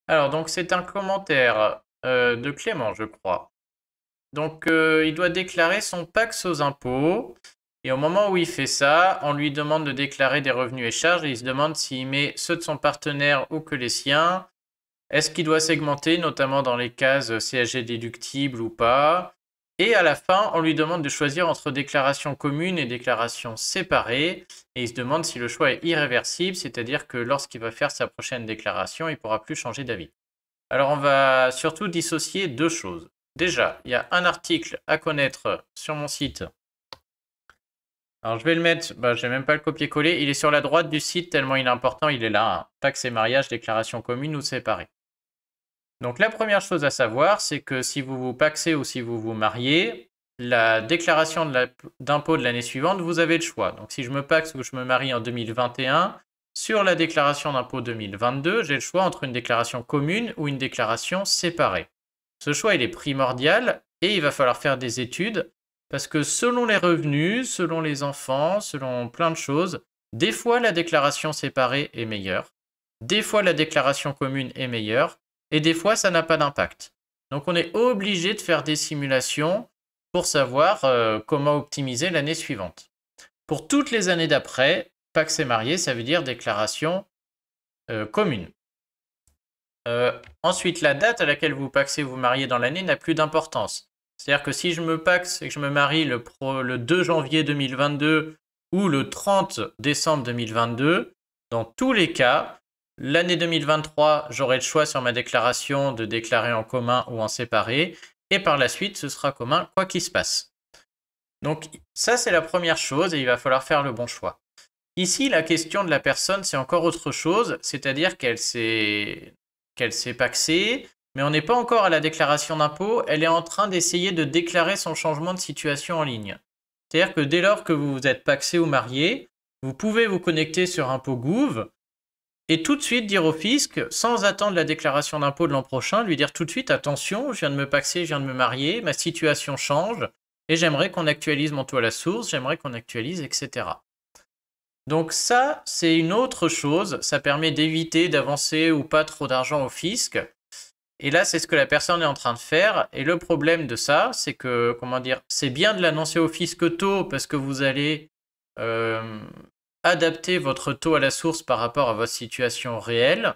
Alors, donc, c'est un commentaire de Clément, je crois. Donc, il doit déclarer son Pacs aux impôts. Et au moment où il fait ça, on lui demande de déclarer des revenus et charges. Et il se demande s'il met ceux de son partenaire ou que les siens. Est-ce qu'il doit segmenter, notamment dans les cases CSG déductible ou pas? Et à la fin, on lui demande de choisir entre déclaration commune et déclaration séparée. Et il se demande si le choix est irréversible, c'est-à-dire que lorsqu'il va faire sa prochaine déclaration, il ne pourra plus changer d'avis. Alors, on va surtout dissocier deux choses. Déjà, il y a un article à connaître sur mon site. Alors, je vais le mettre, je vais même pas le copier-coller. Il est sur la droite du site, tellement il est important, il est là. Hein. Pacs et mariage, déclaration commune ou séparée. Donc, la première chose à savoir, c'est que si vous vous pacsez ou si vous vous mariez, la déclaration d'impôt de l'année suivante, vous avez le choix. Donc, si je me paxe ou je me marie en 2021, sur la déclaration d'impôt 2022, j'ai le choix entre une déclaration commune ou une déclaration séparée. Ce choix, il est primordial et il va falloir faire des études parce que selon les revenus, selon les enfants, selon plein de choses, des fois la déclaration séparée est meilleure, des fois la déclaration commune est meilleure et des fois ça n'a pas d'impact. Donc on est obligé de faire des simulations pour savoir comment optimiser l'année suivante. Pour toutes les années d'après, Pacs et marié, ça veut dire déclaration commune. Ensuite, la date à laquelle vous pacsez ou vous mariez dans l'année n'a plus d'importance. C'est-à-dire que si je me paxe et que je me marie le 2 janvier 2022 ou le 30 décembre 2022, dans tous les cas, l'année 2023, j'aurai le choix sur ma déclaration de déclarer en commun ou en séparé, et par la suite, ce sera commun quoi qu'il se passe. Donc ça, c'est la première chose et il va falloir faire le bon choix. Ici, la question de la personne, c'est encore autre chose, c'est-à-dire qu'elle s'est pacsée, mais on n'est pas encore à la déclaration d'impôt, elle est en train d'essayer de déclarer son changement de situation en ligne. C'est-à-dire que dès lors que vous vous êtes pacsé ou marié, vous pouvez vous connecter sur Impôt Gouv et tout de suite dire au fisc, sans attendre la déclaration d'impôt de l'an prochain, lui dire tout de suite, attention, je viens de me paxer, je viens de me marier, ma situation change, et j'aimerais qu'on actualise mon taux à la source, j'aimerais qu'on actualise, etc. Donc ça, c'est une autre chose, ça permet d'éviter d'avancer ou pas trop d'argent au fisc. Et là, c'est ce que la personne est en train de faire. Et le problème de ça, c'est que, c'est bien de l'annoncer au fisc tôt parce que vous allez adapter votre taux à la source par rapport à votre situation réelle.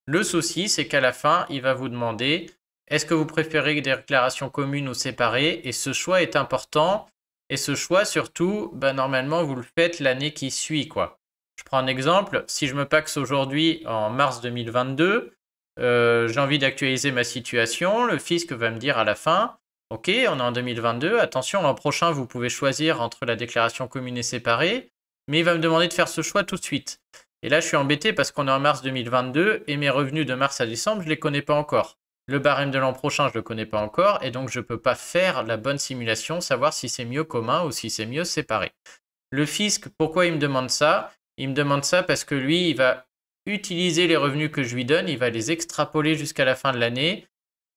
Le souci, c'est qu'à la fin, il va vous demander est-ce que vous préférez des déclarations communes ou séparées? Et ce choix est important. Et ce choix, surtout, normalement, vous le faites l'année qui suit, quoi. Je prends un exemple. Si je me paxe aujourd'hui en mars 2022, j'ai envie d'actualiser ma situation. Le fisc va me dire à la fin, ok, on est en 2022. Attention, l'an prochain, vous pouvez choisir entre la déclaration commune et séparée. Mais il va me demander de faire ce choix tout de suite. Et là, je suis embêté parce qu'on est en mars 2022 et mes revenus de mars à décembre, je ne les connais pas encore. Le barème de l'an prochain, je ne le connais pas encore et donc je ne peux pas faire la bonne simulation, savoir si c'est mieux commun ou si c'est mieux séparé. Le fisc, pourquoi il me demande ça? Il me demande ça parce que lui, il va utiliser les revenus que je lui donne, il va les extrapoler jusqu'à la fin de l'année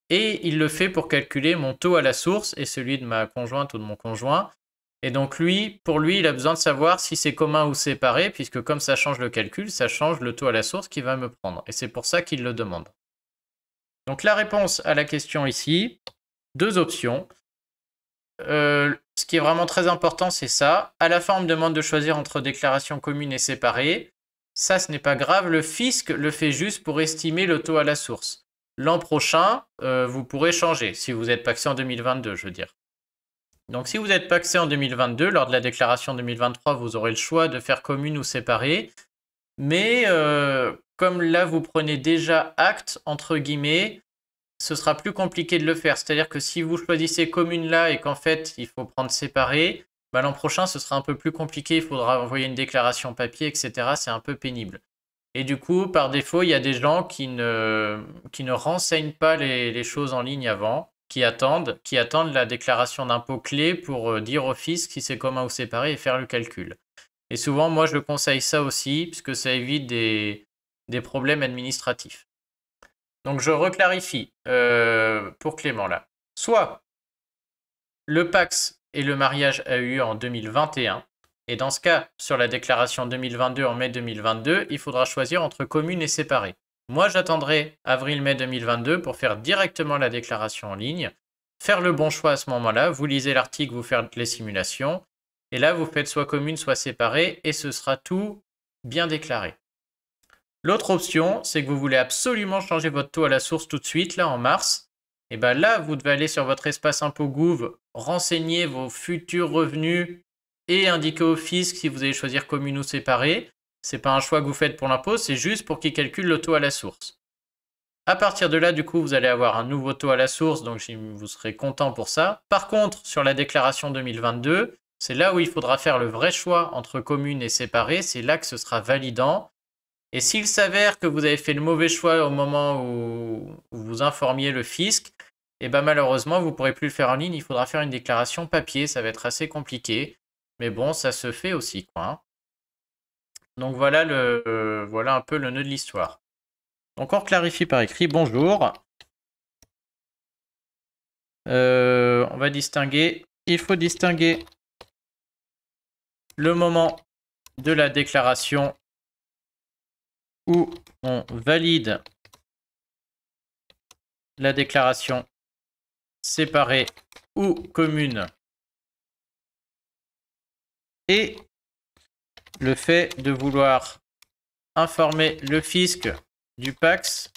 et il le fait pour calculer mon taux à la source et celui de ma conjointe ou de mon conjoint. Et donc pour lui, il a besoin de savoir si c'est commun ou séparé, puisque comme ça change le calcul, ça change le taux à la source qu'il va me prendre. Et c'est pour ça qu'il le demande. Donc la réponse à la question ici, deux options. Ce qui est vraiment très important, c'est ça. À la fin, on me demande de choisir entre déclaration commune et séparée. Ça, ce n'est pas grave. Le fisc le fait juste pour estimer le taux à la source. L'an prochain, vous pourrez changer, si vous êtes paxé en 2022, je veux dire. Donc si vous êtes paxé en 2022, lors de la déclaration 2023, vous aurez le choix de faire commune ou séparée. Mais comme là, vous prenez déjà acte, entre guillemets, ce sera plus compliqué de le faire. C'est-à-dire que si vous choisissez commune là et qu'en fait, il faut prendre séparé, l'an prochain, ce sera un peu plus compliqué. Il faudra envoyer une déclaration papier, etc. C'est un peu pénible. Et du coup, par défaut, il y a des gens qui ne renseignent pas les choses en ligne avant, qui attendent la déclaration d'impôt clé pour dire au fisc si c'est commun ou séparé et faire le calcul. Et souvent, moi, je conseille ça aussi, puisque ça évite des problèmes administratifs. Donc, je reclarifie pour Clément là. Soit le Pacs et le mariage a eu en 2021, et dans ce cas, sur la déclaration 2022 en mai 2022, il faudra choisir entre commune et séparé. Moi, j'attendrai avril-mai 2022 pour faire directement la déclaration en ligne, faire le bon choix à ce moment-là. Vous lisez l'article, vous faites les simulations. Et là, vous faites soit commune, soit séparé, et ce sera tout bien déclaré. L'autre option, c'est que vous voulez absolument changer votre taux à la source tout de suite, là, en mars. Et bien là, vous devez aller sur votre espace impôt Gouv, renseigner vos futurs revenus et indiquer au fisc si vous allez choisir commune ou séparé. Ce n'est pas un choix que vous faites pour l'impôt, c'est juste pour qu'il calcule le taux à la source. À partir de là, du coup, vous allez avoir un nouveau taux à la source, donc vous serez content pour ça. Par contre, sur la déclaration 2022, c'est là où il faudra faire le vrai choix entre commune et séparé. C'est là que ce sera validant. Et s'il s'avère que vous avez fait le mauvais choix au moment où vous informiez le fisc, et ben malheureusement, vous ne pourrez plus le faire en ligne. Il faudra faire une déclaration papier. Ça va être assez compliqué. Mais bon, ça se fait aussi, quoi, hein. Donc voilà, voilà un peu le nœud de l'histoire. Donc on clarifie par écrit. Bonjour. On va distinguer. Il faut distinguer le moment de la déclaration où on valide la déclaration séparée ou commune et le fait de vouloir informer le fisc du PACS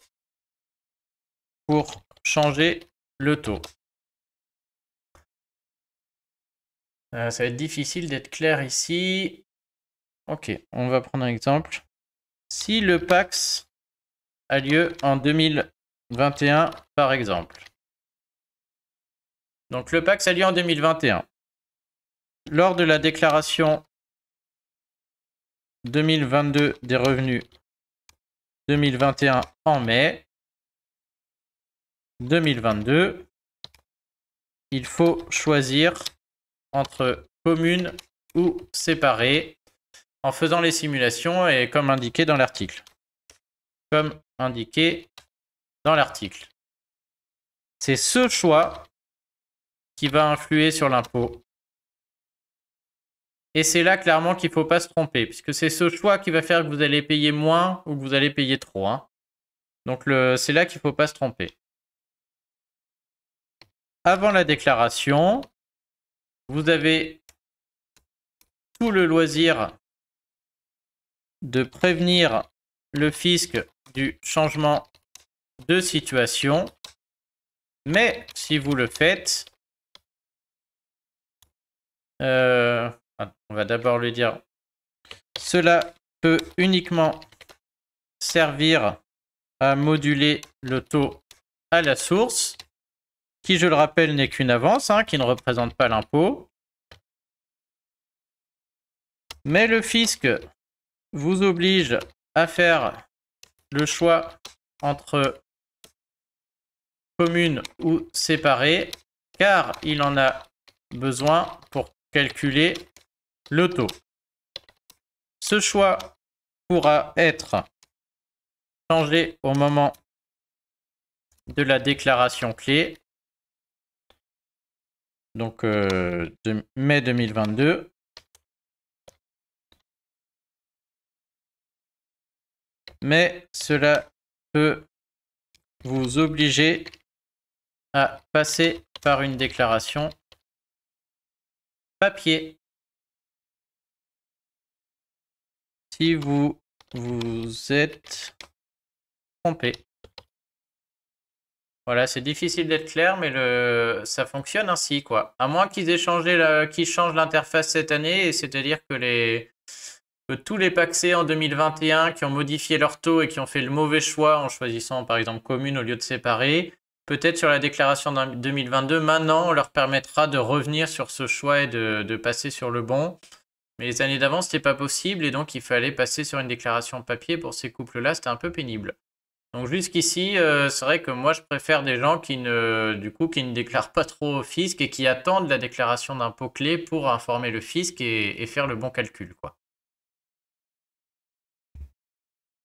pour changer le taux. Ça va être difficile d'être clair ici. Ok, on va prendre un exemple. Si le PACS a lieu en 2021, par exemple. Donc le PACS a lieu en 2021. Lors de la déclaration 2022 des revenus 2021 en mai 2022, il faut choisir entre commune ou séparé en faisant les simulations et comme indiqué dans l'article. Comme indiqué dans l'article. C'est ce choix qui va influer sur l'impôt. Et c'est là clairement qu'il ne faut pas se tromper, puisque c'est ce choix qui va faire que vous allez payer moins ou que vous allez payer trop, hein. Donc c'est là qu'il ne faut pas se tromper. Avant la déclaration, vous avez tout le loisir de prévenir le fisc du changement de situation. Mais si vous le faites, on va d'abord lui dire, cela peut uniquement servir à moduler le taux à la source, qui, je le rappelle, n'est qu'une avance, hein, qui ne représente pas l'impôt. Mais le fisc vous oblige à faire le choix entre commune ou séparé, car il en a besoin pour calculer le taux. Ce choix pourra être changé au moment de la déclaration clé, donc de mai 2022. Mais cela peut vous obliger à passer par une déclaration papier. Si vous vous êtes trompé. Voilà, c'est difficile d'être clair, mais ça fonctionne ainsi, quoi. À moins qu'ils aient changé qu'ils changent l'interface cette année, et c'est-à-dire que tous les pacsés en 2021 qui ont modifié leur taux et qui ont fait le mauvais choix en choisissant par exemple commune au lieu de séparé, peut-être sur la déclaration 2022, maintenant on leur permettra de revenir sur ce choix et de passer sur le bon. Mais les années d'avant, ce n'était pas possible et donc il fallait passer sur une déclaration papier pour ces couples-là, c'était un peu pénible. Donc jusqu'ici, c'est vrai que moi je préfère des gens qui ne déclarent pas trop au fisc et qui attendent la déclaration d'impôt clé pour informer le fisc et faire le bon calcul, quoi.